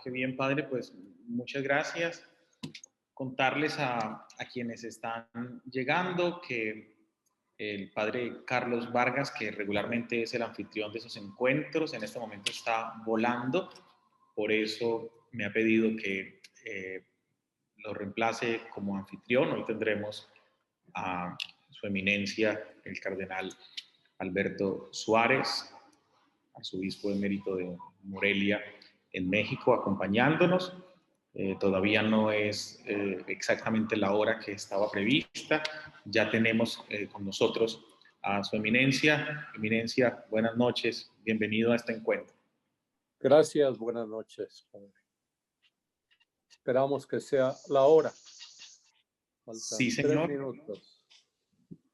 Qué bien, padre, pues muchas gracias. Contarles a quienes están llegando que el padre Carlos Vargas, que regularmente es el anfitrión de esos encuentros, en este momento está volando, por eso me ha pedido que lo reemplace como anfitrión. Hoy tendremos a su eminencia, el cardenal Alberto Suárez, arzobispo emérito de Morelia, en México, acompañándonos. Todavía no es exactamente la hora que estaba prevista. Ya tenemos con nosotros a su eminencia. Eminencia, buenas noches. Bienvenido a este encuentro. Gracias, buenas noches, padre. Esperamos que sea la hora. Faltan sí, señor. 3 minutos.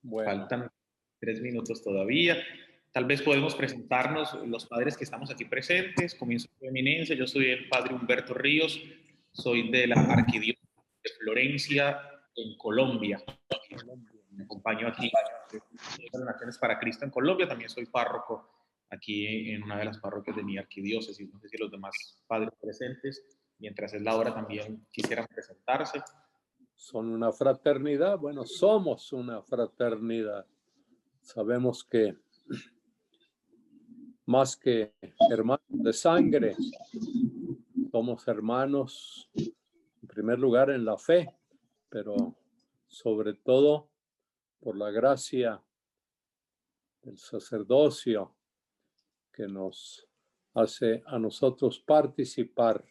Bueno. Faltan 3 minutos todavía. Tal vez podemos presentarnos los padres que estamos aquí presentes. Comienzo su eminencia. Yo soy el padre Humberto Ríos. Soy de la Arquidiócesis de Florencia, en Colombia. Me acompaño aquí de las Naciones para Cristo en Colombia. También soy párroco aquí en una de las parroquias de mi arquidiócesis. No sé si los demás padres presentes, mientras es la hora, también quisieran presentarse. Son una fraternidad. Bueno, somos una fraternidad. Sabemos que más que hermanos de sangre, somos hermanos en primer lugar en la fe, pero sobre todo por la gracia del sacerdocio que nos hace a nosotros participar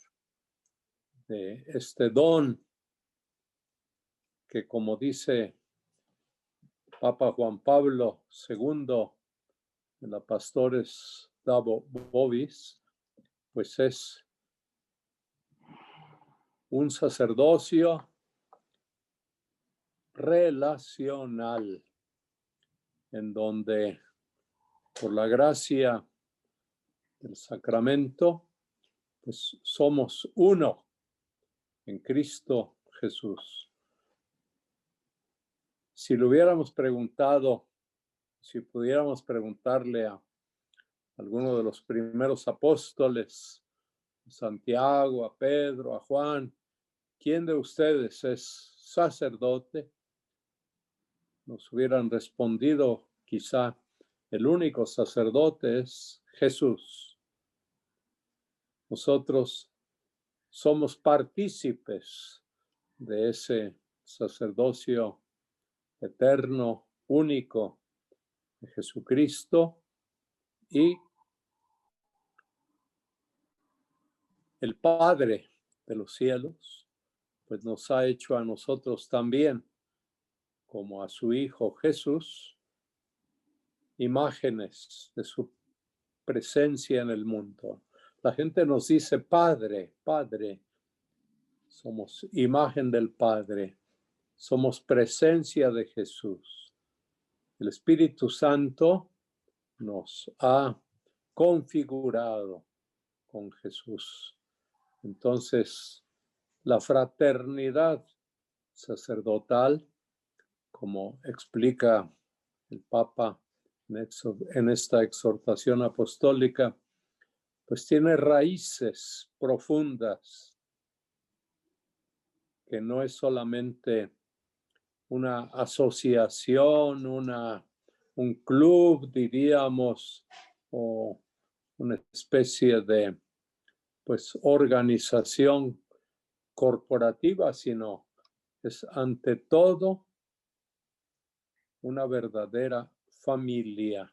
de este don que, como dice Papa Juan Pablo II en la Pastores Dabo Vobis, pues es un sacerdocio relacional en donde por la gracia del sacramento pues somos uno en Cristo Jesús. Si le hubiéramos preguntado, si pudiéramos preguntarle a alguno de los primeros apóstoles, a Santiago, a Pedro, a Juan, ¿quién de ustedes es sacerdote? Nos hubieran respondido, quizá el único sacerdote es Jesús. Nosotros somos partícipes de ese sacerdocio eterno, único de Jesucristo, y el Padre de los cielos pues nos ha hecho a nosotros también, como a su Hijo Jesús, imágenes de su presencia en el mundo. La gente nos dice Padre, Padre. Somos imagen del Padre. Somos presencia de Jesús. El Espíritu Santo nos ha configurado con Jesús. Entonces, la fraternidad sacerdotal, como explica el Papa en esta exhortación apostólica, pues tiene raíces profundas, que no es solamente una asociación, un club, diríamos, o una especie de pues organización corporativa, sino es ante todo una verdadera familia.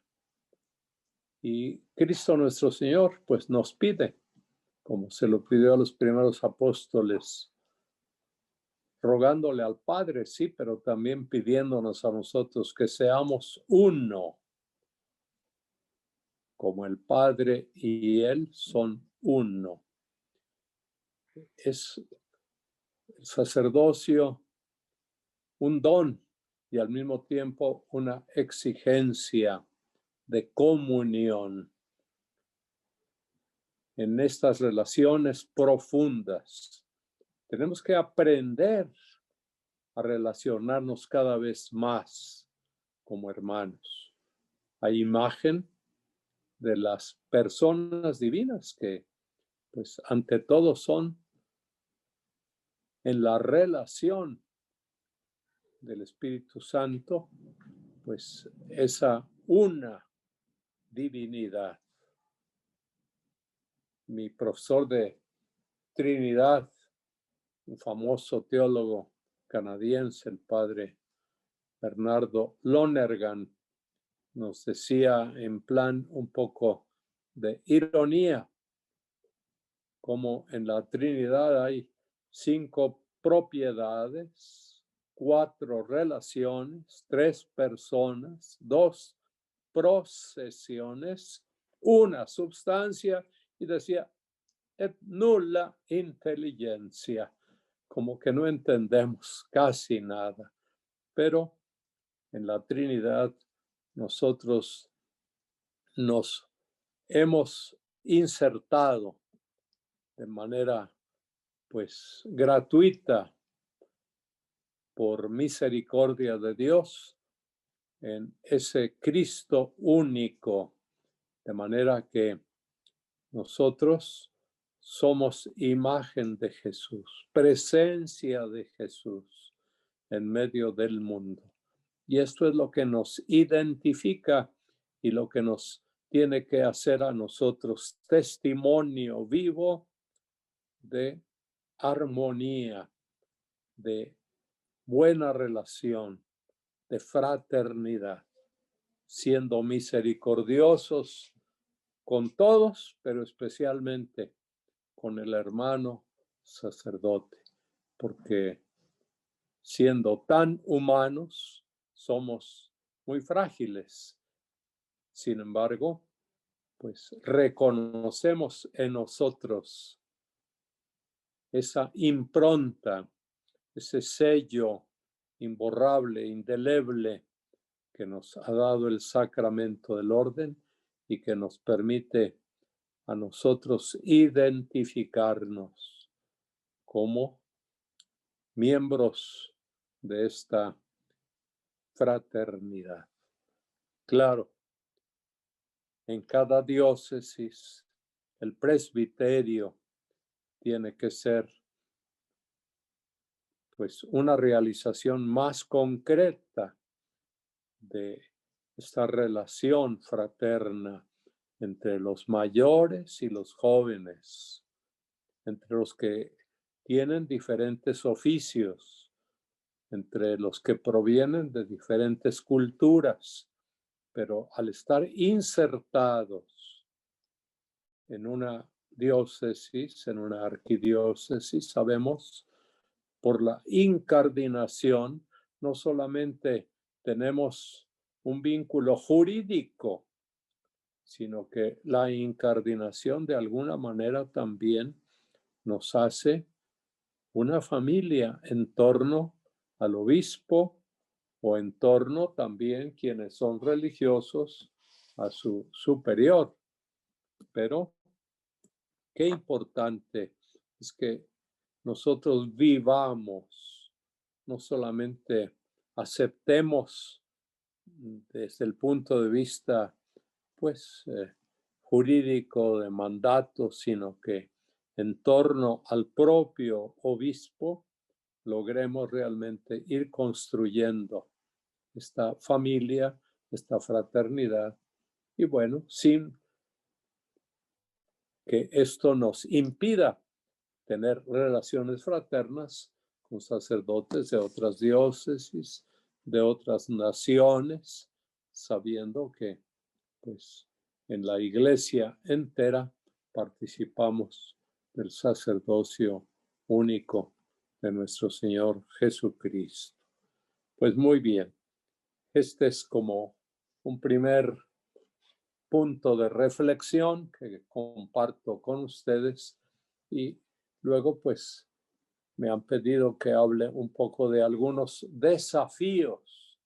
Y Cristo nuestro Señor pues nos pide, como se lo pidió a los primeros apóstoles, rogándole al Padre, sí, pero también pidiéndonos a nosotros que seamos uno, como el Padre y Él son uno. Es el sacerdocio un don y al mismo tiempo una exigencia de comunión en estas relaciones profundas. Tenemos que aprender a relacionarnos cada vez más como hermanos. Hay imagen de las personas divinas que pues ante todo son en la relación del Espíritu Santo, pues esa una divinidad. Mi profesor de Trinidad, un famoso teólogo canadiense, el padre Bernardo Lonergan, nos decía en plan un poco de ironía, como en la Trinidad hay 5 propiedades, 4 relaciones, 3 personas, 2 procesiones, una substancia, y decía, et nulla inteligencia, como que no entendemos casi nada. Pero en la Trinidad nosotros nos hemos insertado de manera pues gratuita por misericordia de Dios en ese Cristo único, de manera que nosotros somos imagen de Jesús, presencia de Jesús en medio del mundo. Y esto es lo que nos identifica y lo que nos tiene que hacer a nosotros testimonio vivo de armonía, de buena relación, de fraternidad, siendo misericordiosos con todos, pero especialmente con el hermano sacerdote, porque siendo tan humanos, somos muy frágiles. Sin embargo, pues reconocemos en nosotros esa impronta, ese sello imborrable, indeleble que nos ha dado el sacramento del orden y que nos permite a nosotros identificarnos como miembros de esta fraternidad. Claro, en cada diócesis el presbiterio tiene que ser pues una realización más concreta de esta relación fraterna entre los mayores y los jóvenes, entre los que tienen diferentes oficios, entre los que provienen de diferentes culturas, pero al estar insertados en una diócesis, en una arquidiócesis, sabemos por la incardinación, no solamente tenemos un vínculo jurídico, sino que la incardinación de alguna manera también nos hace una familia en torno al obispo o en torno también quienes son religiosos a su superior. Pero qué importante es que nosotros vivamos, no solamente aceptemos desde el punto de vista pues jurídico de mandato, sino que en torno al propio obispo logremos realmente ir construyendo esta familia, esta fraternidad, y bueno, sin que esto nos impida tener relaciones fraternas con sacerdotes de otras diócesis, de otras naciones, sabiendo que pues en la iglesia entera participamos del sacerdocio único de nuestro Señor Jesucristo. Pues muy bien, este es como un primer punto de reflexión que comparto con ustedes y luego pues me han pedido que hable un poco de algunos desafíos,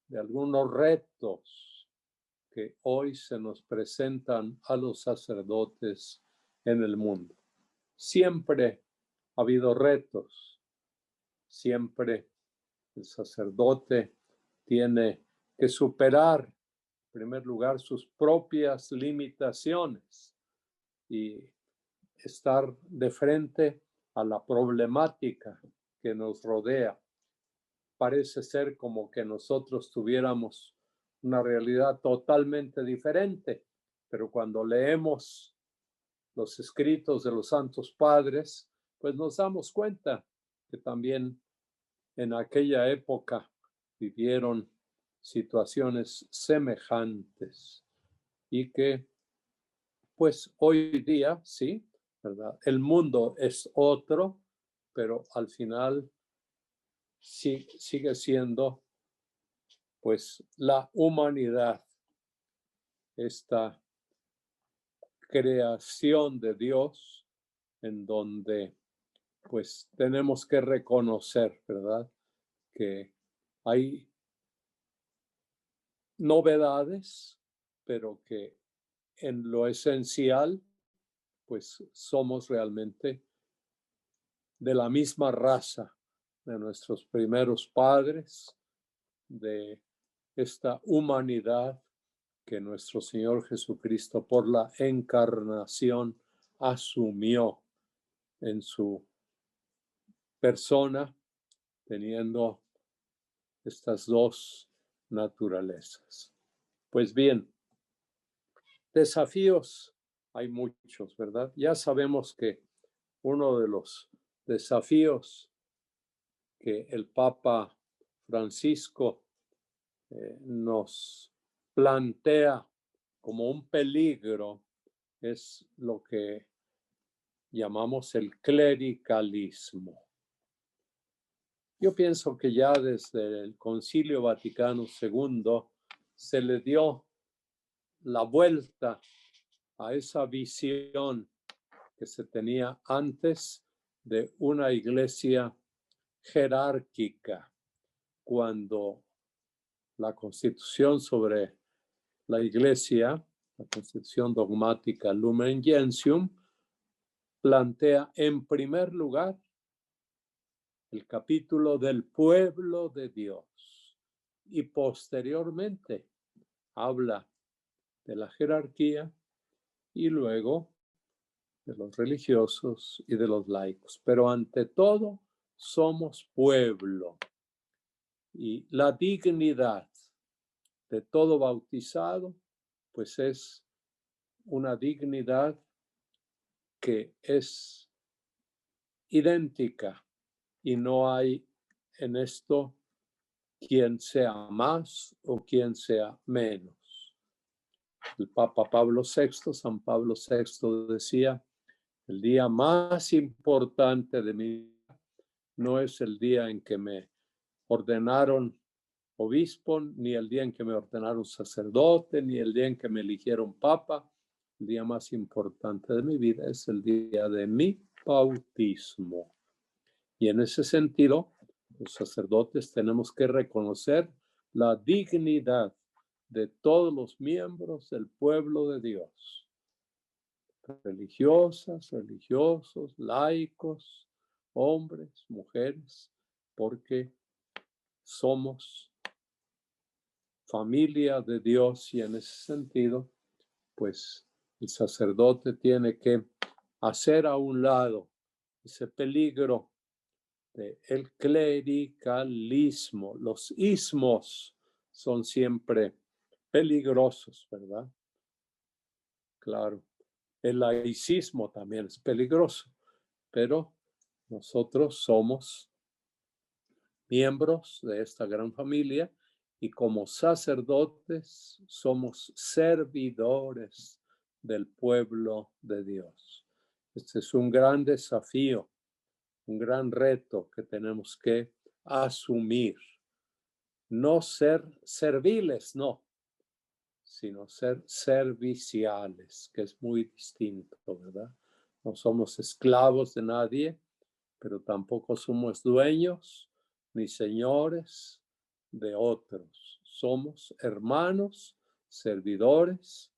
de algunos retos que hoy se nos presentan a los sacerdotes en el mundo. Siempre ha habido retos, siempre el sacerdote tiene que superar, en primer lugar, sus propias limitaciones y estar de frente a la problemática que nos rodea. Parece ser como que nosotros tuviéramos una realidad totalmente diferente, pero cuando leemos los escritos de los santos padres, pues nos damos cuenta que también en aquella época vivieron situaciones semejantes y que pues hoy día sí, ¿verdad? El mundo es otro, pero al final sí, sigue siendo pues la humanidad, esta creación de Dios en donde pues tenemos que reconocer, ¿verdad? Que hay novedades, pero que en lo esencial pues somos realmente de la misma raza de nuestros primeros padres, de esta humanidad que nuestro Señor Jesucristo por la encarnación asumió en su persona, teniendo estas dos naturalezas. Pues bien, desafíos hay muchos, ¿verdad? Ya sabemos que uno de los desafíos que el Papa Francisco nos plantea como un peligro es lo que llamamos el clericalismo. Yo pienso que ya desde el Concilio Vaticano II se le dio la vuelta a esa visión que se tenía antes de una iglesia jerárquica, cuando la Constitución sobre la iglesia, la Constitución dogmática Lumen Gentium, plantea en primer lugar el capítulo del pueblo de Dios y posteriormente habla de la jerarquía y luego de los religiosos y de los laicos. Pero ante todo, somos pueblo y la dignidad de todo bautizado, pues es una dignidad que es idéntica y no hay en esto quien sea más o quien sea menos. El Papa Pablo VI, San Pablo VI decía, el día más importante de mi vida no es el día en que me ordenaron obispo, ni el día en que me ordenaron sacerdote, ni el día en que me eligieron papa. El día más importante de mi vida es el día de mi bautismo. Y en ese sentido, los sacerdotes tenemos que reconocer la dignidad de todos los miembros del pueblo de Dios, religiosas, religiosos, laicos, hombres, mujeres, porque somos familia de Dios y en ese sentido, pues el sacerdote tiene que hacer a un lado ese peligro del clericalismo. Los ismos son siempre peligrosos, ¿verdad? Claro, el laicismo también es peligroso, pero nosotros somos miembros de esta gran familia y como sacerdotes somos servidores del pueblo de Dios. Este es un gran desafío, un gran reto que tenemos que asumir. No ser serviles, no, sino ser serviciales, que es muy distinto, ¿verdad? No somos esclavos de nadie, pero tampoco somos dueños ni señores de otros. Somos hermanos, servidores,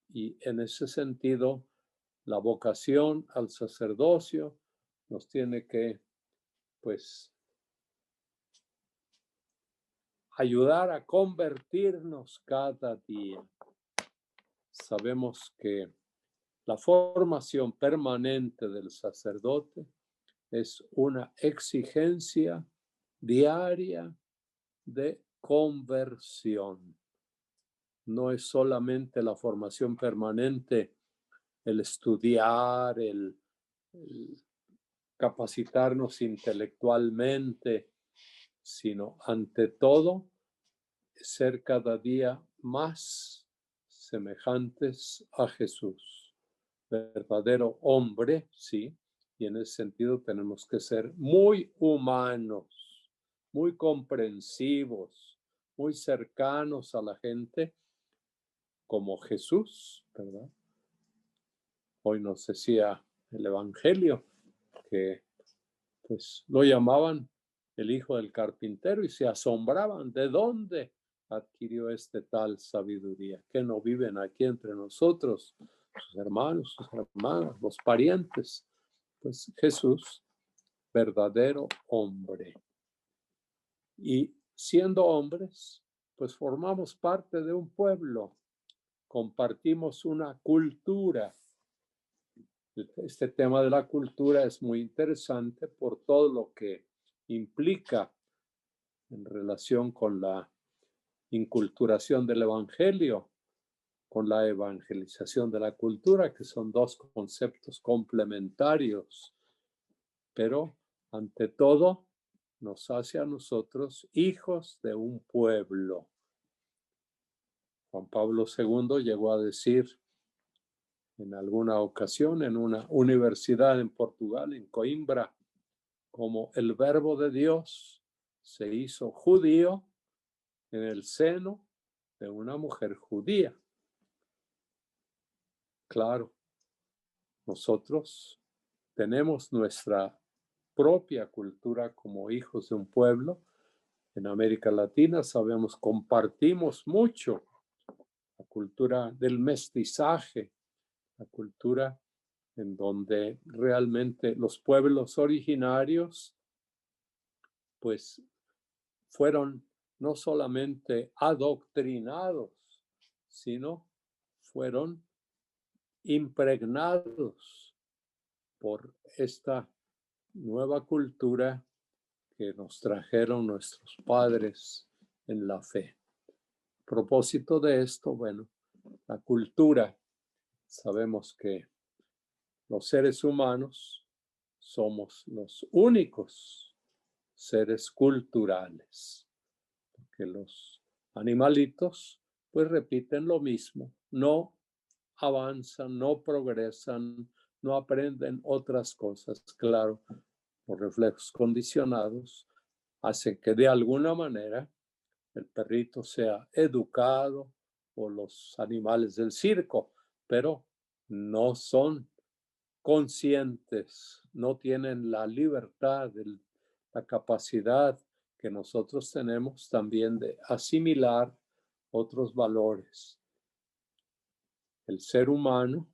y en ese sentido, la vocación al sacerdocio nos tiene que, pues, ayudar a convertirnos cada día. Sabemos que La formación permanente del sacerdote es una exigencia diaria de conversión. No es solamente la formación permanente, el estudiar, el capacitarnos intelectualmente, sino ante todo ser cada día más semejantes a Jesús. Verdadero hombre, sí, y en ese sentido tenemos que ser muy humanos, muy comprensivos, muy cercanos a la gente, como Jesús, ¿verdad? Hoy nos decía el Evangelio que pues lo llamaban el hijo del carpintero y se asombraban de dónde adquirió este tal sabiduría, que no viven aquí entre nosotros, sus hermanos, sus hermanas, los parientes. Pues Jesús, verdadero hombre. Y siendo hombres, pues formamos parte de un pueblo, compartimos una cultura. Este tema de la cultura es muy interesante por todo lo que implica en relación con la inculturación del evangelio, con la evangelización de la cultura, que son dos conceptos complementarios, pero ante todo nos hace a nosotros hijos de un pueblo. Juan Pablo II llegó a decir en alguna ocasión en una universidad en Portugal, en Coimbra, como el verbo de Dios se hizo judío en el seno de una mujer judía. Claro, nosotros tenemos nuestra propia cultura como hijos de un pueblo. En América Latina, sabemos, compartimos mucho la cultura del mestizaje, la cultura en donde realmente los pueblos originarios pues fueron no solamente adoctrinados, sino fueron impregnados por esta nueva cultura que nos trajeron nuestros padres en la fe. A propósito de esto, bueno, la cultura, sabemos que los seres humanos somos los únicos seres culturales, porque los animalitos pues repiten lo mismo, no avanzan, no progresan, no aprenden otras cosas. Claro, los reflejos condicionados hacen que de alguna manera el perrito sea educado o los animales del circo, pero no son conscientes, no tienen la libertad, la capacidad que nosotros tenemos también de asimilar otros valores. El ser humano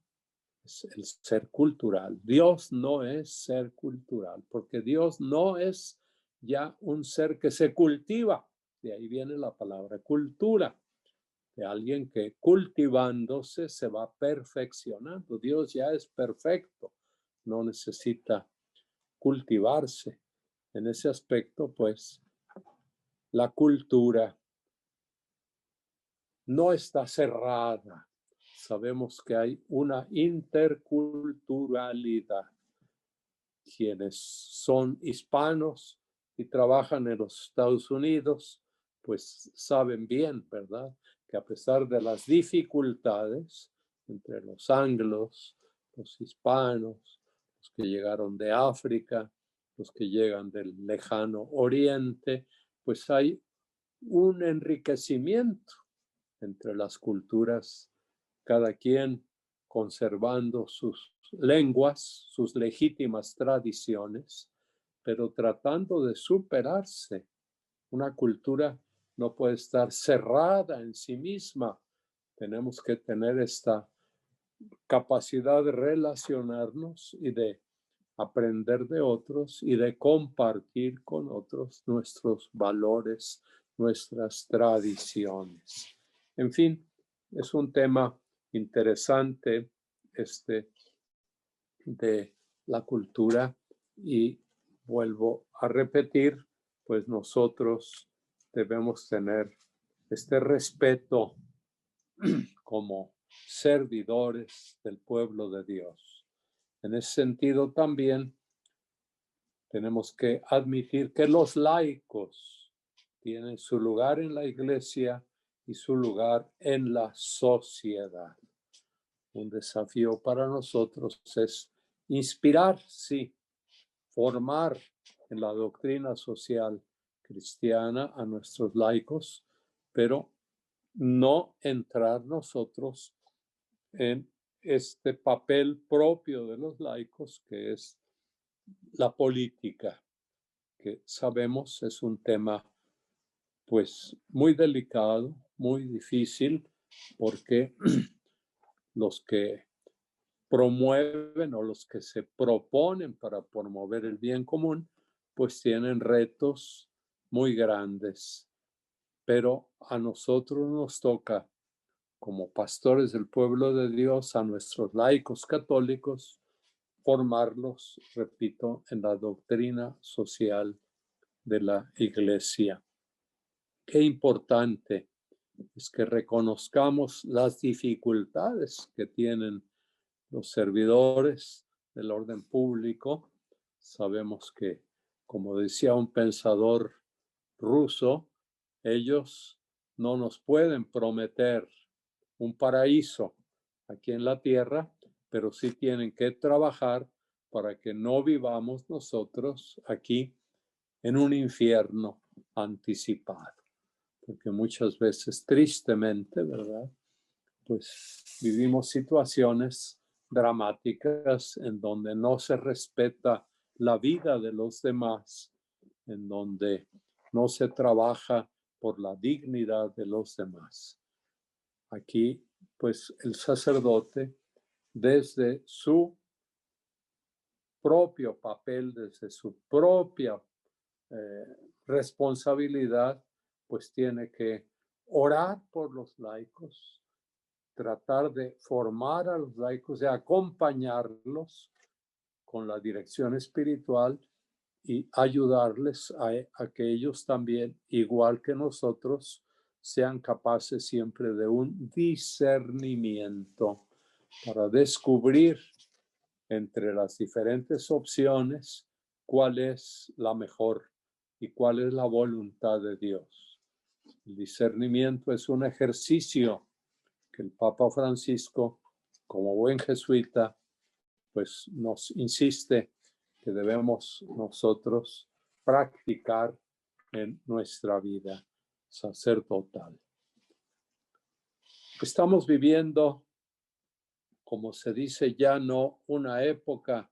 es el ser cultural. Dios no es ser cultural, porque Dios no es ya un ser que se cultiva. De ahí viene la palabra cultura, de alguien que cultivándose se va perfeccionando. Dios ya es perfecto, no necesita cultivarse. En ese aspecto, pues, la cultura no está cerrada. Sabemos que hay una interculturalidad. Quienes son hispanos y trabajan en los Estados Unidos, pues saben bien, ¿verdad?, que a pesar de las dificultades entre los anglos, los hispanos, los que llegaron de África, los que llegan del lejano oriente, pues hay un enriquecimiento entre las culturas, cada quien conservando sus lenguas, sus legítimas tradiciones, pero tratando de superarse. Una cultura no puede estar cerrada en sí misma. Tenemos que tener esta capacidad de relacionarnos y de aprender de otros y de compartir con otros nuestros valores, nuestras tradiciones. En fin, es un tema interesante de la cultura. Y vuelvo a repetir, pues nosotros debemos tener este respeto como servidores del pueblo de Dios. En ese sentido también tenemos que admitir que los laicos tienen su lugar en la iglesia y su lugar en la sociedad. Un desafío para nosotros es inspirar, sí, formar en la doctrina social cristiana a nuestros laicos, pero no entrar nosotros en este papel propio de los laicos, que es la política, que sabemos es un tema pues muy delicado, muy difícil, porque los que promueven o los que se proponen para promover el bien común, pues tienen retos muy grandes. Pero a nosotros nos toca, como pastores del pueblo de Dios, a nuestros laicos católicos, formarlos, repito, en la doctrina social de la iglesia. Qué importante es que reconozcamos las dificultades que tienen los servidores del orden público. Sabemos que, como decía un pensador ruso, ellos no nos pueden prometer un paraíso aquí en la tierra, pero sí tienen que trabajar para que no vivamos nosotros aquí en un infierno anticipado. Porque muchas veces, tristemente, ¿verdad? Pues vivimos situaciones dramáticas en donde no se respeta la vida de los demás, en donde no se trabaja por la dignidad de los demás. Aquí, pues el sacerdote, desde su propio papel, desde su propia responsabilidad, pues tiene que orar por los laicos, tratar de formar a los laicos, de acompañarlos con la dirección espiritual y ayudarles a que ellos también, igual que nosotros, sean capaces siempre de un discernimiento para descubrir entre las diferentes opciones cuál es la mejor y cuál es la voluntad de Dios. El discernimiento es un ejercicio que el Papa Francisco, como buen jesuita, pues nos insiste que debemos nosotros practicar en nuestra vida sacerdotal. Estamos viviendo, como se dice, ya no una época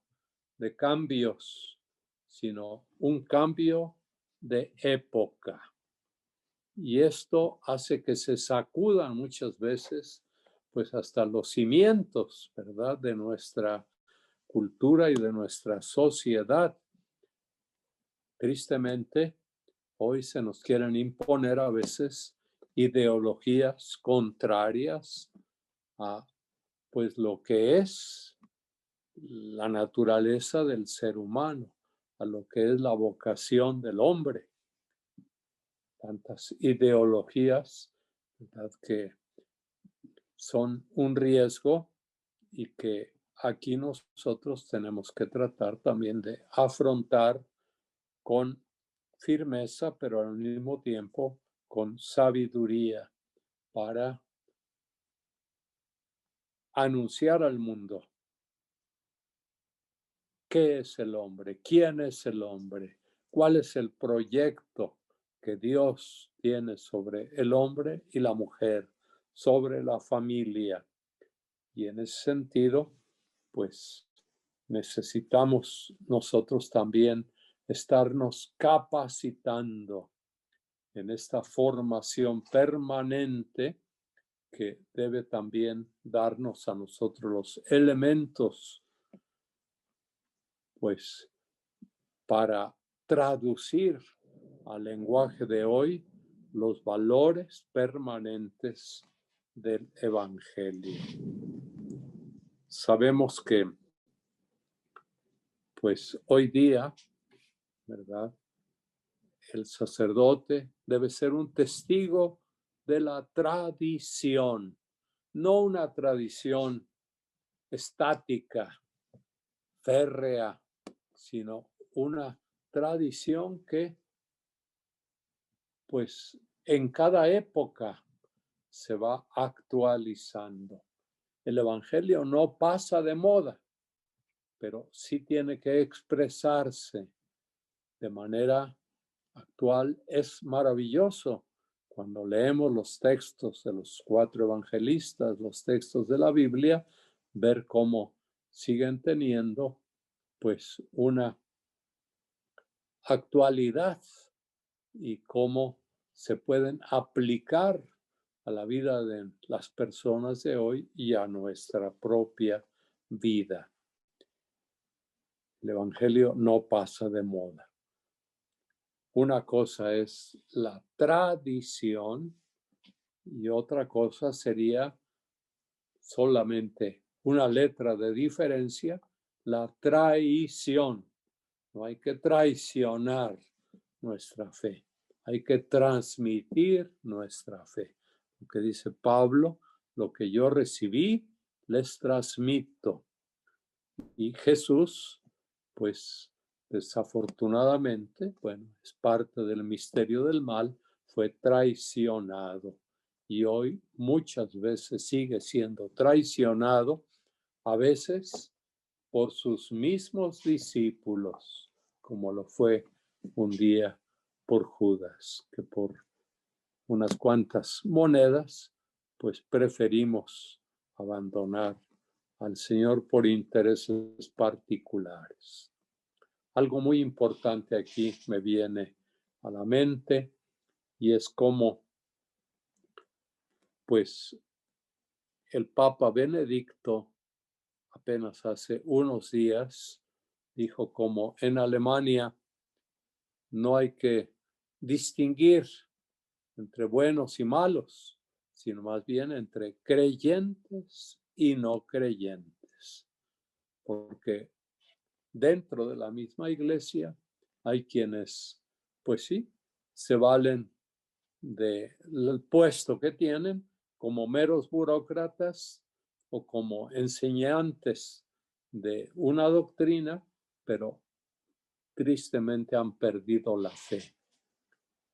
de cambios, sino un cambio de época. Y esto hace que se sacudan muchas veces, pues hasta los cimientos, ¿verdad?, de nuestra cultura y de nuestra sociedad. Tristemente, hoy se nos quieren imponer a veces ideologías contrarias a pues lo que es la naturaleza del ser humano, a lo que es la vocación del hombre. Tantas ideologías, ¿verdad?, que son un riesgo y que aquí nosotros tenemos que tratar también de afrontar con firmeza, pero al mismo tiempo con sabiduría para anunciar al mundo qué es el hombre, quién es el hombre, cuál es el proyecto que Dios tiene sobre el hombre y la mujer, sobre la familia. Y en ese sentido, pues necesitamos nosotros también estarnos capacitando en esta formación permanente que debe también darnos a nosotros los elementos, pues, para traducir al lenguaje de hoy los valores permanentes del Evangelio. sabemos que, pues hoy día, ¿verdad? El sacerdote debe ser un testigo de la tradición, no una tradición estática, férrea, sino una tradición que, pues, en cada época se va actualizando. El evangelio no pasa de moda, pero sí tiene que expresarse de manera actual. Es maravilloso cuando leemos los textos de los 4 evangelistas, los textos de la Biblia, ver cómo siguen teniendo pues una actualidad y cómo se pueden aplicar a la vida de las personas de hoy y a nuestra propia vida. El evangelio no pasa de moda. Una cosa es la tradición y otra cosa sería solamente una letra de diferencia, la traición. No hay que traicionar nuestra fe, hay que transmitir nuestra fe. Lo que dice Pablo, lo que yo recibí, les transmito. Y Jesús, pues desafortunadamente, bueno, es parte del misterio del mal, fue traicionado. Y hoy muchas veces sigue siendo traicionado, a veces por sus mismos discípulos, como lo fue un día por Judas, que por unas cuantas monedas, pues preferimos abandonar al Señor por intereses particulares. Algo muy importante aquí me viene a la mente y es cómo, pues, el Papa Benedicto apenas hace unos días dijo como en Alemania no hay que distinguir entre buenos y malos, sino más bien entre creyentes y no creyentes, porque dentro de la misma iglesia hay quienes, pues sí, se valen del puesto que tienen como meros burócratas o como enseñantes de una doctrina, pero tristemente han perdido la fe.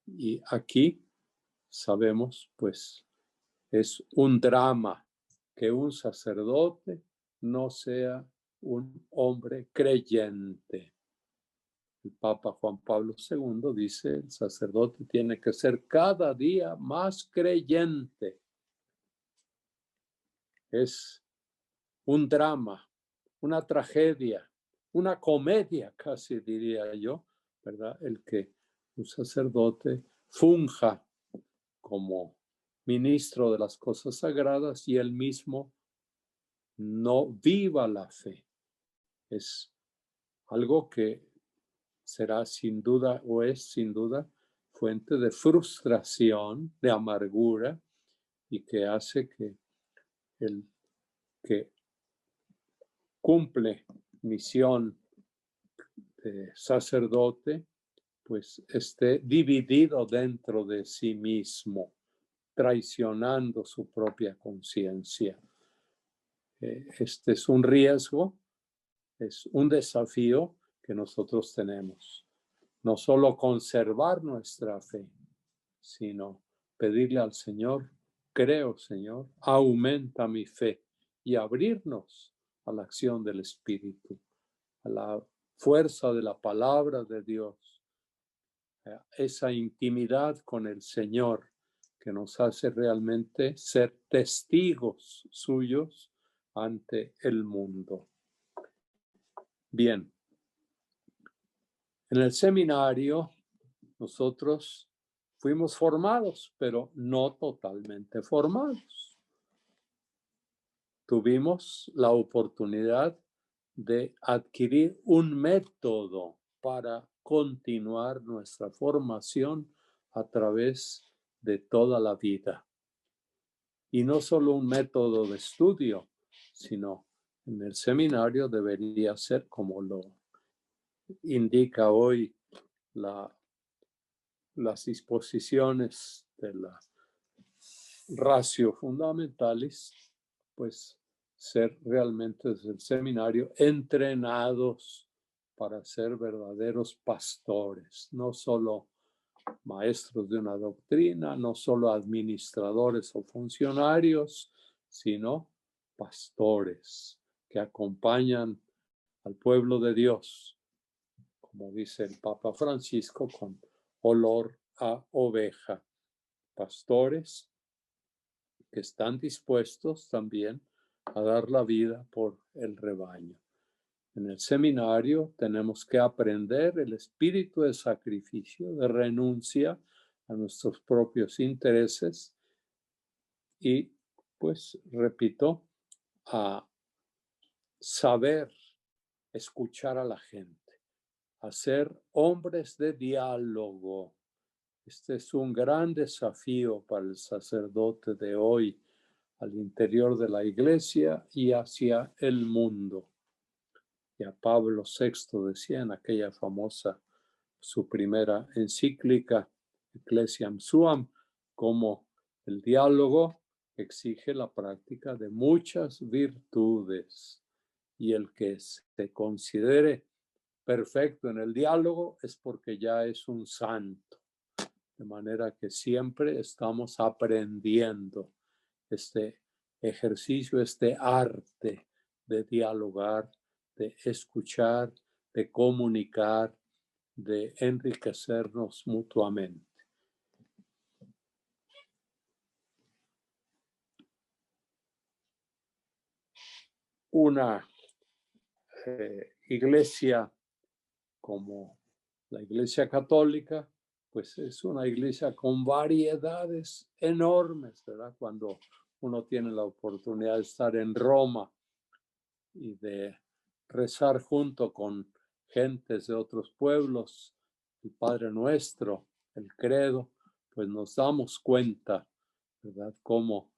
Y aquí sabemos, pues, es un drama que un sacerdote no sea un hombre creyente. El Papa Juan Pablo II dice, el sacerdote tiene que ser cada día más creyente. Es un drama, una tragedia, una comedia, casi diría yo, ¿verdad? El que un sacerdote funja como ministro de las cosas sagradas y él mismo no viva la fe. Es algo que será sin duda o es sin duda fuente de frustración, de amargura y que hace que el que cumple misión de sacerdote pues esté dividido dentro de sí mismo, traicionando su propia conciencia. Este es un riesgo, es un desafío que nosotros tenemos. No solo conservar nuestra fe, sino pedirle al Señor, creo, Señor, aumenta mi fe y abrirnos a la acción del Espíritu, a la fuerza de la palabra de Dios, a esa intimidad con el Señor que nos hace realmente ser testigos suyos ante el mundo. Bien, en el seminario nosotros fuimos formados, pero no totalmente formados. Tuvimos la oportunidad de adquirir un método para continuar nuestra formación a través de toda la vida. Y no solo un método de estudio, sino en el seminario debería ser, como lo indica hoy las disposiciones de la Ratio Fundamentalis, pues ser realmente desde el seminario entrenados para ser verdaderos pastores, no solo maestros de una doctrina, no solo administradores o funcionarios, sino pastores que acompañan al pueblo de Dios, como dice el Papa Francisco, con olor a oveja. Pastores que están dispuestos también a dar la vida por el rebaño. En el seminario tenemos que aprender el espíritu de sacrificio, de renuncia a nuestros propios intereses y, pues, repito, a saber escuchar a la gente, a ser hombres de diálogo. Este es un gran desafío para el sacerdote de hoy al interior de la iglesia y hacia el mundo. Ya Pablo VI decía en aquella famosa, su primera encíclica, Ecclesiam Suam, como el diálogo exige la práctica de muchas virtudes y el que se considere perfecto en el diálogo es porque ya es un santo. De manera que siempre estamos aprendiendo este ejercicio, este arte de dialogar, de escuchar, de comunicar, de enriquecernos mutuamente. Una iglesia como la Iglesia Católica, pues es una iglesia con variedades enormes, ¿verdad? Cuando uno tiene la oportunidad de estar en Roma y de rezar junto con gentes de otros pueblos, el Padre Nuestro, el Credo, pues nos damos cuenta, ¿verdad? Cómo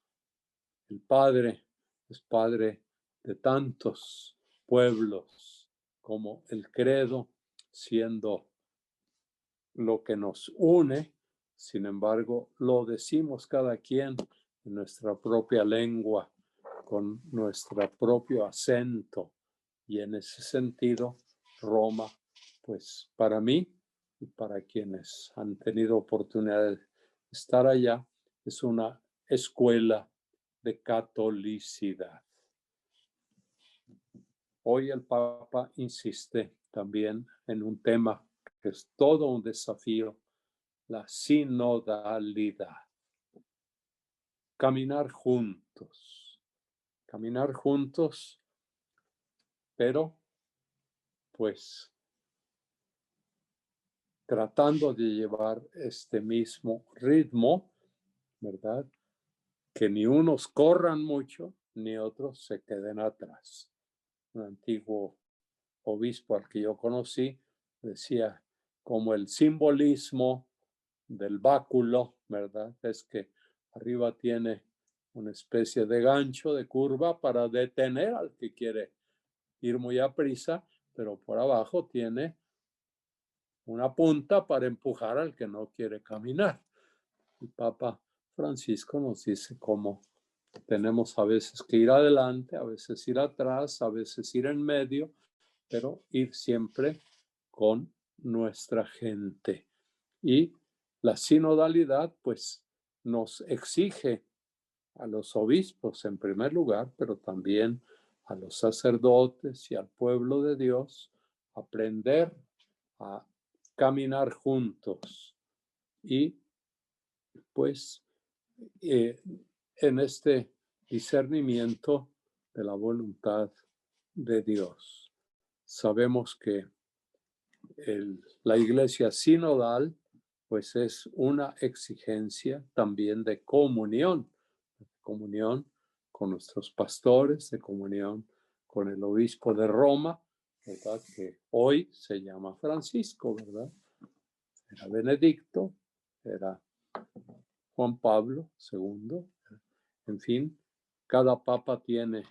el Padre es Padre de tantos pueblos, como el Credo siendo lo que nos une, sin embargo, lo decimos cada quien en nuestra propia lengua, con nuestro propio acento. Y en ese sentido, Roma, pues para mí y para quienes han tenido oportunidad de estar allá, es una escuela de catolicidad. Hoy el Papa insiste también en un tema que es todo un desafío, la sinodalidad. Caminar juntos, pero pues tratando de llevar este mismo ritmo, ¿verdad? Que ni unos corran mucho, ni otros se queden atrás. Un antiguo obispo al que yo conocí decía, como el simbolismo del báculo, ¿verdad? Es que arriba tiene una especie de gancho, de curva para detener al que quiere ir muy a prisa, pero por abajo tiene una punta para empujar al que no quiere caminar. El Papa Francisco nos dice cómo tenemos a veces que ir adelante, a veces ir atrás, a veces ir en medio, pero ir siempre con nuestra gente. Y la sinodalidad, pues, nos exige a los obispos en primer lugar, pero también a los sacerdotes y al pueblo de Dios, aprender a caminar juntos y pues en este discernimiento de la voluntad de Dios. Sabemos que la iglesia sinodal pues es una exigencia también de comunión con nuestros pastores, de comunión con el obispo de Roma, ¿verdad? Que hoy se llama Francisco, ¿verdad? Era Benedicto, era Juan Pablo II, en fin, cada papa tiene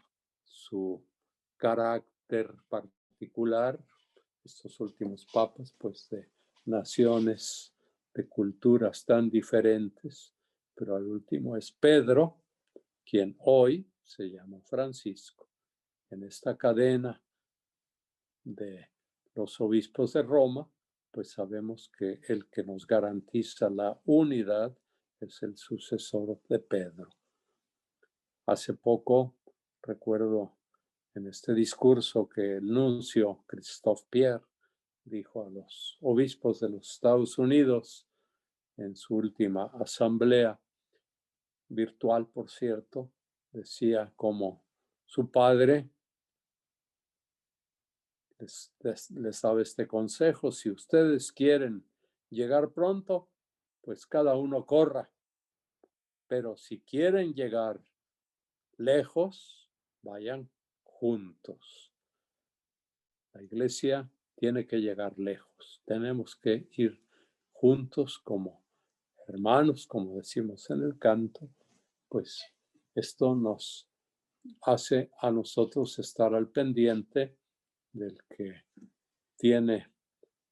su carácter particular, estos últimos papas, pues de naciones, de culturas tan diferentes, pero al último es Pedro, quien hoy se llama Francisco. En esta cadena de los obispos de Roma, pues sabemos que el que nos garantiza la unidad es el sucesor de Pedro. Hace poco, recuerdo en este discurso que el nuncio Christophe Pierre dijo a los obispos de los Estados Unidos en su última asamblea, virtual por cierto, decía como su padre les daba este consejo: si ustedes quieren llegar pronto, pues cada uno corra, pero si quieren llegar lejos, vayan juntos. La iglesia tiene que llegar lejos, tenemos que ir juntos como hermanos, como decimos en el canto, pues esto nos hace a nosotros estar al pendiente del que tiene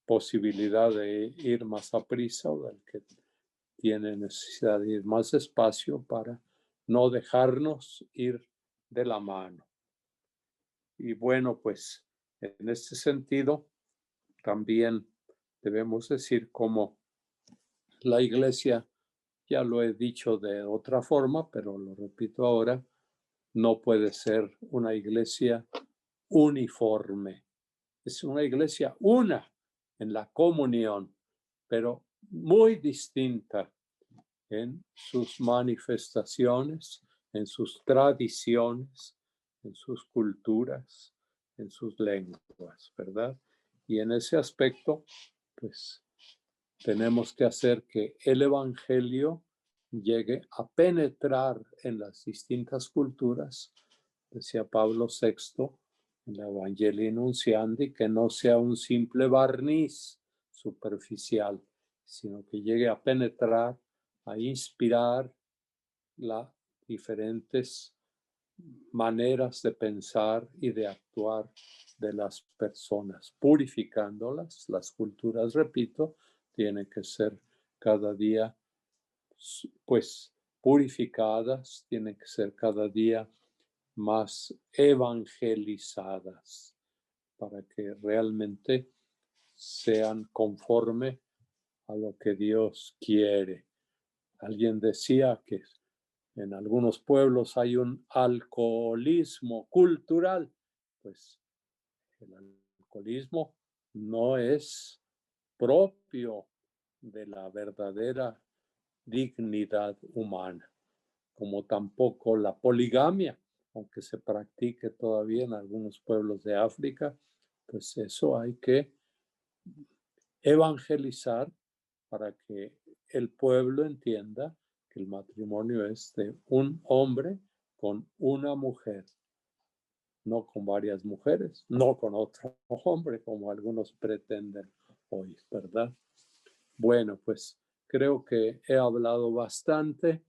posibilidad de ir más a prisa o del que tiene necesidad de ir más despacio para no dejarnos ir de la mano. Y bueno, pues en este sentido también debemos decir como la iglesia, ya lo he dicho de otra forma, pero lo repito ahora, no puede ser una iglesia uniforme. Es una iglesia una en la comunión, pero muy distinta en sus manifestaciones, en sus tradiciones, en sus culturas, en sus lenguas, ¿verdad? Y en ese aspecto, pues tenemos que hacer que el Evangelio llegue a penetrar en las distintas culturas, decía Pablo VI en la Evangelii Nunciandi, que no sea un simple barniz superficial, sino que llegue a penetrar, a inspirar las diferentes maneras de pensar y de actuar de las personas, purificándolas. Las culturas, repito, tienen que ser cada día, pues, purificadas, tienen que ser cada día más evangelizadas para que realmente sean conforme a lo que Dios quiere. Alguien decía que en algunos pueblos hay un alcoholismo cultural. Pues el alcoholismo no es propio de la verdadera dignidad humana, como tampoco la poligamia, aunque se practique todavía en algunos pueblos de África, pues eso hay que evangelizar para que el pueblo entienda que el matrimonio es de un hombre con una mujer, no con varias mujeres, no con otro hombre, como algunos pretenden hoy, ¿verdad? Bueno, pues creo que he hablado bastante.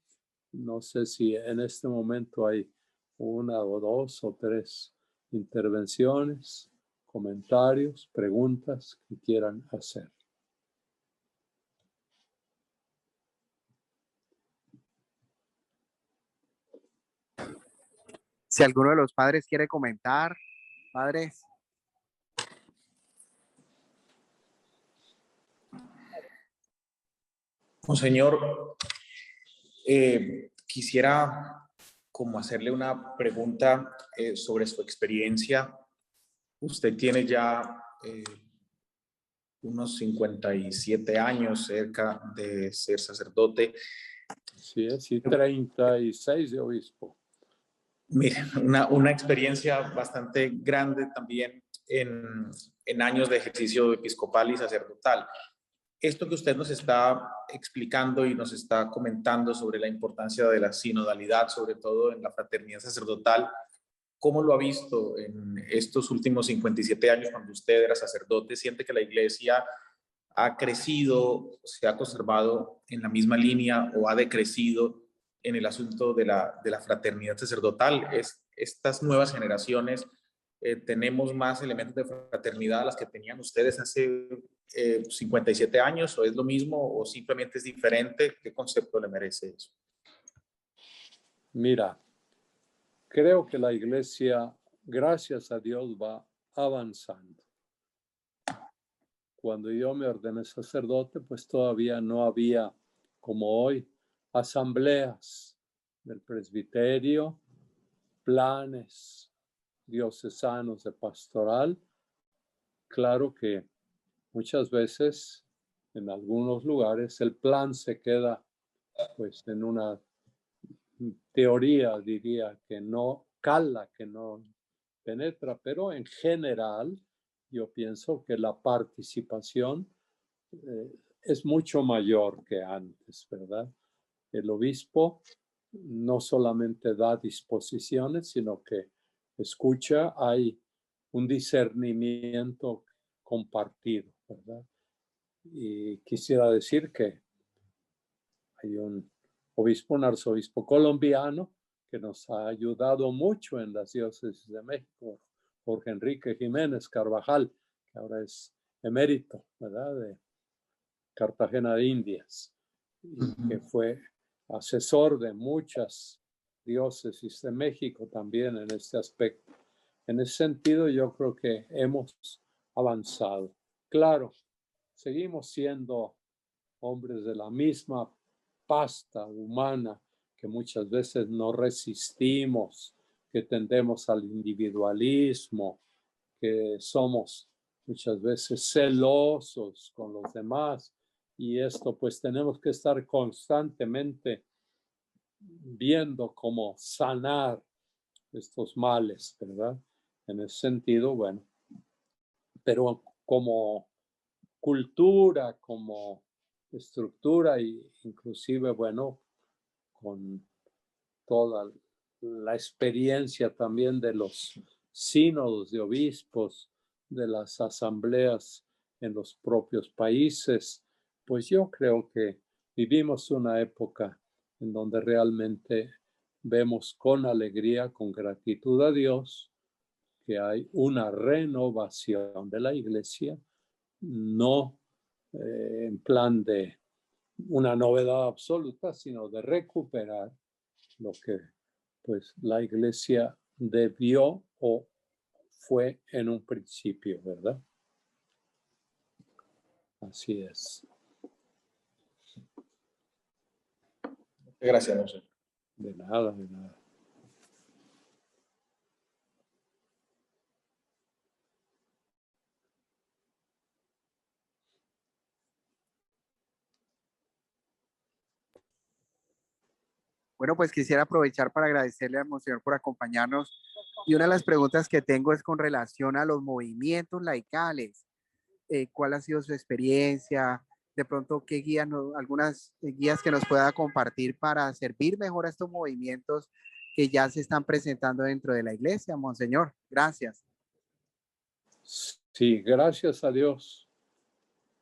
No sé si en este momento hay una o dos o tres intervenciones, comentarios, preguntas que quieran hacer. Si alguno de los padres quiere comentar, padres. Monseñor, quisiera como hacerle una pregunta sobre su experiencia. Usted tiene ya unos 57 años cerca de ser sacerdote. Sí, sí, 36 de obispo. Mire, una experiencia bastante grande también en años de ejercicio episcopal y sacerdotal. Esto que usted nos está explicando y nos está comentando sobre la importancia de la sinodalidad, sobre todo en la fraternidad sacerdotal, ¿cómo lo ha visto en estos últimos 57 años cuando usted era sacerdote? ¿Siente que la iglesia ha crecido, se ha conservado en la misma línea o ha decrecido en el asunto de la fraternidad sacerdotal? Estas nuevas generaciones tenemos más elementos de fraternidad a las que tenían ustedes hace 57 años, o es lo mismo, o simplemente es diferente? ¿Qué concepto le merece eso? Mira, creo que la iglesia, gracias a Dios, va avanzando. Cuando yo me ordené sacerdote, pues todavía no había, como hoy, asambleas del presbiterio, planes diocesanos de pastoral. Claro que muchas veces, en algunos lugares, el plan se queda pues en una teoría, diría, que no cala, que no penetra, pero en general yo pienso que la participación es mucho mayor que antes, ¿verdad? El obispo no solamente da disposiciones, sino que escucha, hay un discernimiento compartido, ¿verdad? Y quisiera decir que hay un arzobispo colombiano que nos ha ayudado mucho en las diócesis de México, Jorge Enrique Jiménez Carvajal, que ahora es emérito, ¿verdad?, de Cartagena de Indias, y que fue asesor de muchas diócesis de México también en este aspecto. En ese sentido, yo creo que hemos avanzado. Claro, seguimos siendo hombres de la misma pasta humana, que muchas veces no resistimos, que tendemos al individualismo, que somos muchas veces celosos con los demás, y esto pues tenemos que estar constantemente viendo cómo sanar estos males, ¿verdad? En ese sentido, bueno, pero como cultura, como estructura, e inclusive, bueno, con toda la experiencia también de los sínodos de obispos, de las asambleas en los propios países, pues yo creo que vivimos una época en donde realmente vemos con alegría, con gratitud a Dios, que hay una renovación de la iglesia, no en plan de una novedad absoluta, sino de recuperar lo que pues la iglesia debió o fue en un principio, ¿verdad? Así es. Gracias, Monseñor. De nada, de nada. Bueno, pues quisiera aprovechar para agradecerle al Monseñor por acompañarnos. Y una de las preguntas que tengo es con relación a los movimientos laicales. ¿Cuál ha sido su experiencia? De pronto, ¿qué guías, algunas guías que nos pueda compartir para servir mejor a estos movimientos que ya se están presentando dentro de la iglesia, Monseñor? Gracias. Sí, gracias a Dios.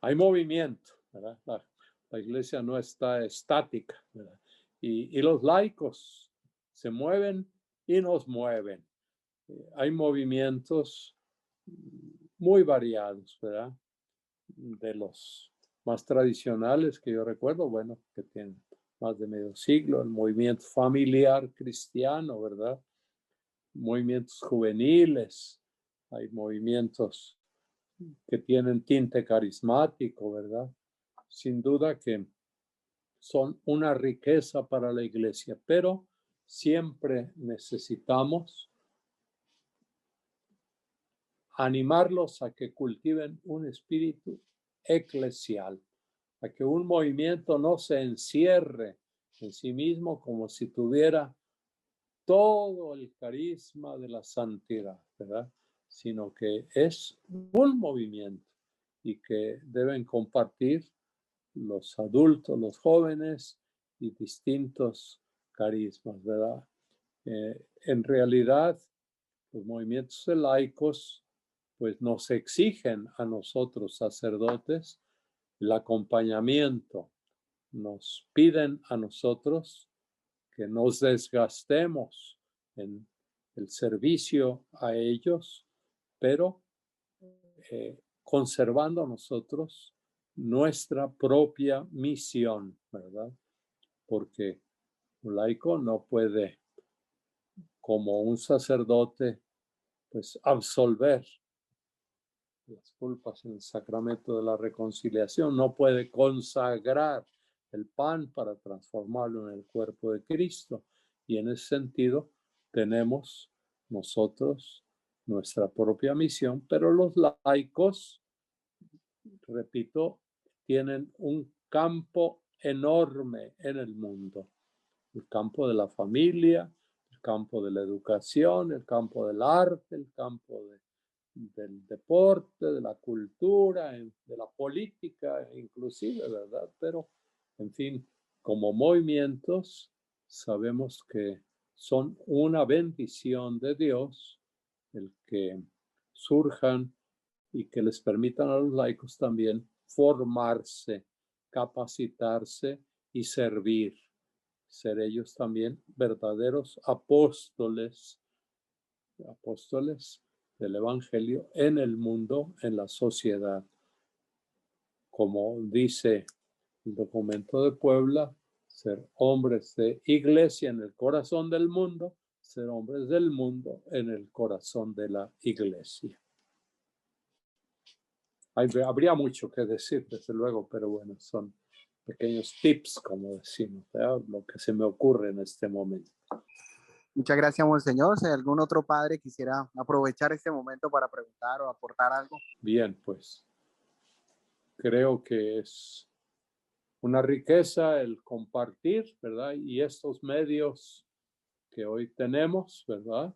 Hay movimiento, ¿verdad? La iglesia no está estática, ¿verdad? Y los laicos se mueven y nos mueven. Hay movimientos muy variados, ¿verdad? De los más tradicionales que yo recuerdo, bueno, que tienen más de medio siglo, el movimiento familiar cristiano, ¿verdad? Movimientos juveniles, hay movimientos que tienen tinte carismático, ¿verdad? Sin duda que son una riqueza para la iglesia, pero siempre necesitamos animarlos a que cultiven un espíritu eclesial, a que un movimiento no se encierre en sí mismo como si tuviera todo el carisma de la santidad, ¿verdad? Sino que es un movimiento y que deben compartir los adultos, los jóvenes y distintos carismas, ¿verdad? En realidad, los movimientos laicos pues nos exigen a nosotros sacerdotes el acompañamiento, nos piden a nosotros que nos desgastemos en el servicio a ellos, pero conservando nosotros nuestra propia misión, ¿verdad? Porque un laico no puede, como un sacerdote, pues absolver las culpas en el sacramento de la reconciliación, no puede consagrar el pan para transformarlo en el cuerpo de Cristo. Y en ese sentido tenemos nosotros nuestra propia misión, pero los laicos, repito, tienen un campo enorme en el mundo. El campo de la familia, el campo de la educación, el campo del arte, el campo del deporte, de la cultura, de la política, inclusive, ¿verdad? Pero, en fin, como movimientos, sabemos que son una bendición de Dios el que surjan y que les permitan a los laicos también formarse, capacitarse y servir. Ser ellos también verdaderos apóstoles del Evangelio en el mundo, en la sociedad. Como dice el documento de Puebla, ser hombres de iglesia en el corazón del mundo, ser hombres del mundo en el corazón de la iglesia. Habría mucho que decir, desde luego, pero bueno, son pequeños tips, como decimos, ¿verdad? Lo que se me ocurre en este momento. Muchas gracias, monseñor. Si algún otro padre quisiera aprovechar este momento para preguntar o aportar algo. Bien, pues creo que es una riqueza el compartir, ¿verdad? Y estos medios que hoy tenemos, ¿verdad?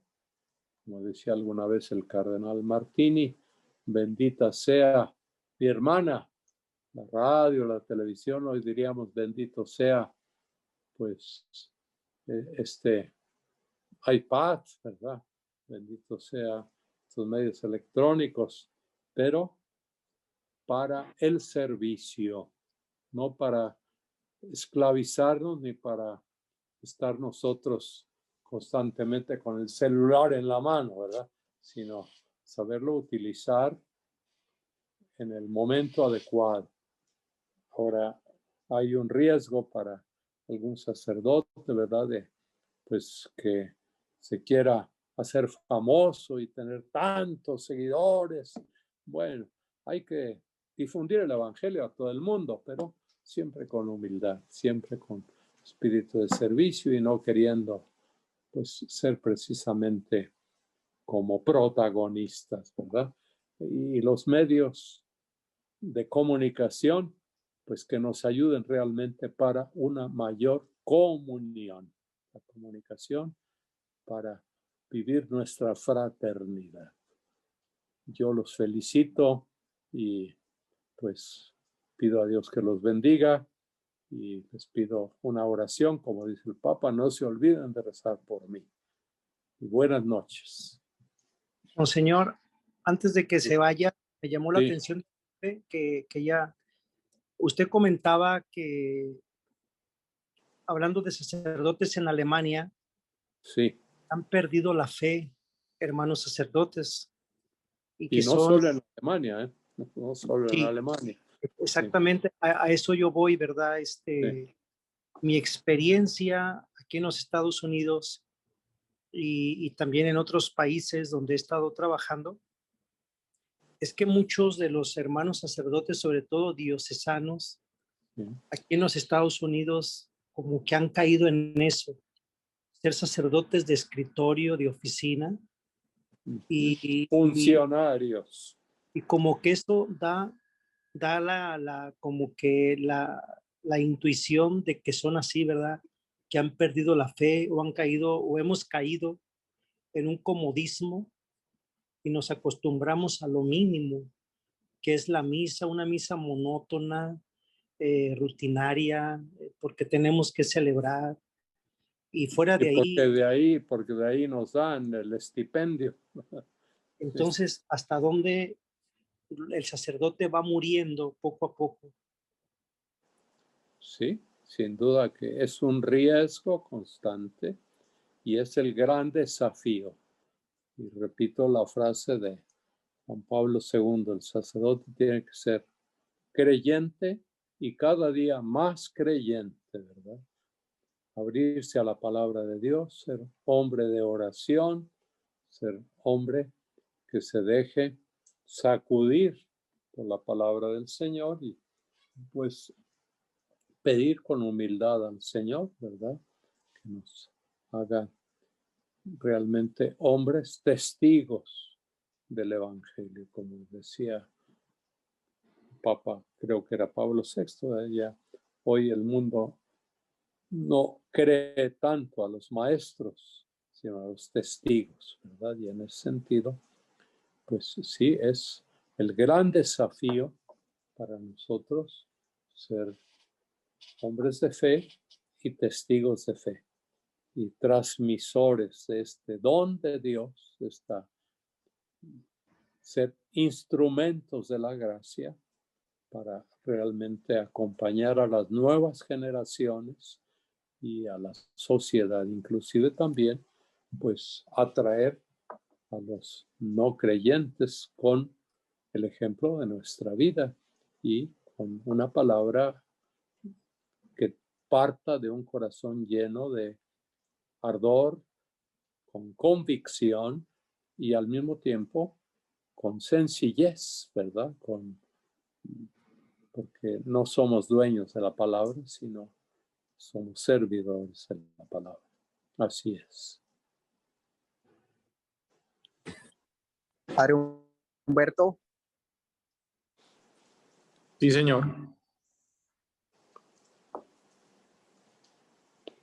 Como decía alguna vez el cardenal Martini, bendita sea mi hermana, la radio, la televisión, hoy diríamos bendito sea, pues, este iPad, ¿verdad? Bendito sea estos medios electrónicos, pero para el servicio, no para esclavizarnos ni para estar nosotros constantemente con el celular en la mano, ¿verdad? Sino saberlo utilizar en el momento adecuado. Ahora, hay un riesgo para algún sacerdote, ¿verdad? Pues que se quiera hacer famoso y tener tantos seguidores. Bueno, hay que difundir el evangelio a todo el mundo, pero siempre con humildad, siempre con espíritu de servicio y no queriendo, pues, ser precisamente como protagonistas, ¿verdad? Y los medios de comunicación, pues que nos ayuden realmente para una mayor comunión. La comunicación para vivir nuestra fraternidad. Yo los felicito y pues pido a Dios que los bendiga y les pido una oración, como dice el Papa, no se olviden de rezar por mí. Y buenas noches. Monseñor, antes de que se vaya, me llamó la Sí. atención que ya usted comentaba que hablando de sacerdotes en Alemania, Sí. han perdido la fe, hermanos sacerdotes, y que Y no son, solo en Alemania, ¿eh? No solo en sí, Alemania. exactamente, a eso yo voy, ¿verdad? Sí. Mi experiencia aquí en los Estados Unidos y también en otros países donde he estado trabajando, es que muchos de los hermanos sacerdotes, sobre todo diocesanos, Sí. aquí en los Estados Unidos, como que han caído en eso, ser sacerdotes de escritorio, de oficina, y Funcionarios. y como que esto da como que la intuición de que son así, ¿verdad? Que han perdido la fe o han caído o hemos caído en un comodismo y nos acostumbramos a lo mínimo, que es la misa, una misa monótona, rutinaria, porque tenemos que celebrar. Y fuera de Porque de ahí nos dan el estipendio. entonces, ¿hasta dónde el sacerdote va muriendo poco a poco? Sí, sin duda que es un riesgo constante y es el gran desafío. Y repito la frase de Juan Pablo II, el sacerdote tiene que ser creyente y cada día más creyente, ¿verdad? Abrirse a la palabra de Dios, ser hombre de oración, ser hombre que se deje sacudir por la palabra del Señor y pues pedir con humildad al Señor, ¿verdad? Que nos haga realmente hombres testigos del Evangelio, como decía Papa, creo que era Pablo VI, ya hoy el mundo no cree tanto a los maestros, sino a los testigos, ¿verdad? Y en ese sentido, pues sí, es el gran desafío para nosotros ser hombres de fe y testigos de fe y transmisores de este don de Dios, ser instrumentos de la gracia para realmente acompañar a las nuevas generaciones y a la sociedad, inclusive también, pues atraer a los no creyentes con el ejemplo de nuestra vida y con una palabra que parta de un corazón lleno de ardor, con convicción y al mismo tiempo con sencillez, ¿verdad? Porque no somos dueños de la palabra, sino somos servidores de la palabra. Así es. Padre Humberto. Sí, señor.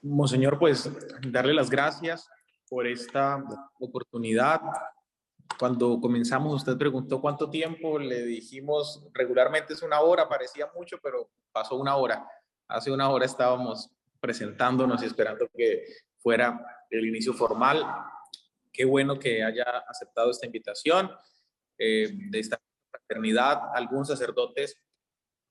Monseñor, pues darle las gracias por esta oportunidad. Cuando comenzamos, usted preguntó cuánto tiempo, le dijimos regularmente es 1 hora, parecía mucho, pero pasó 1 hora. Hace 1 hora estábamos presentándonos y esperando que fuera el inicio formal. Qué bueno que haya aceptado esta invitación de esta fraternidad. Algunos sacerdotes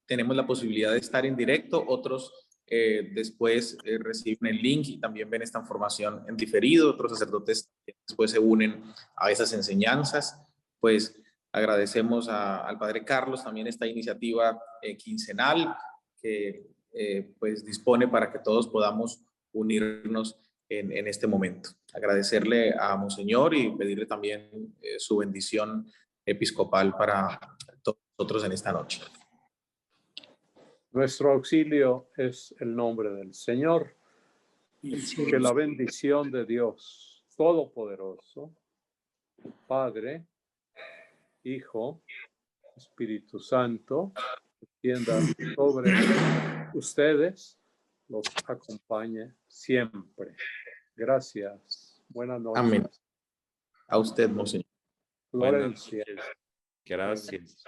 tenemos la posibilidad de estar en directo, otros después reciben el link y también ven esta información en diferido, otros sacerdotes después se unen a esas enseñanzas. Pues agradecemos al Padre Carlos también esta iniciativa quincenal que pues dispone para que todos podamos unirnos en este momento. Agradecerle a Monseñor y pedirle también su bendición episcopal para todos nosotros en esta noche. Nuestro auxilio es el nombre del Señor. Que la bendición de Dios Todopoderoso, Padre, Hijo, Espíritu Santo, descienda sobre ustedes, los acompañe siempre. Gracias. Buenas noches. Amén. A usted, Monseñor. Florencia. Gracias.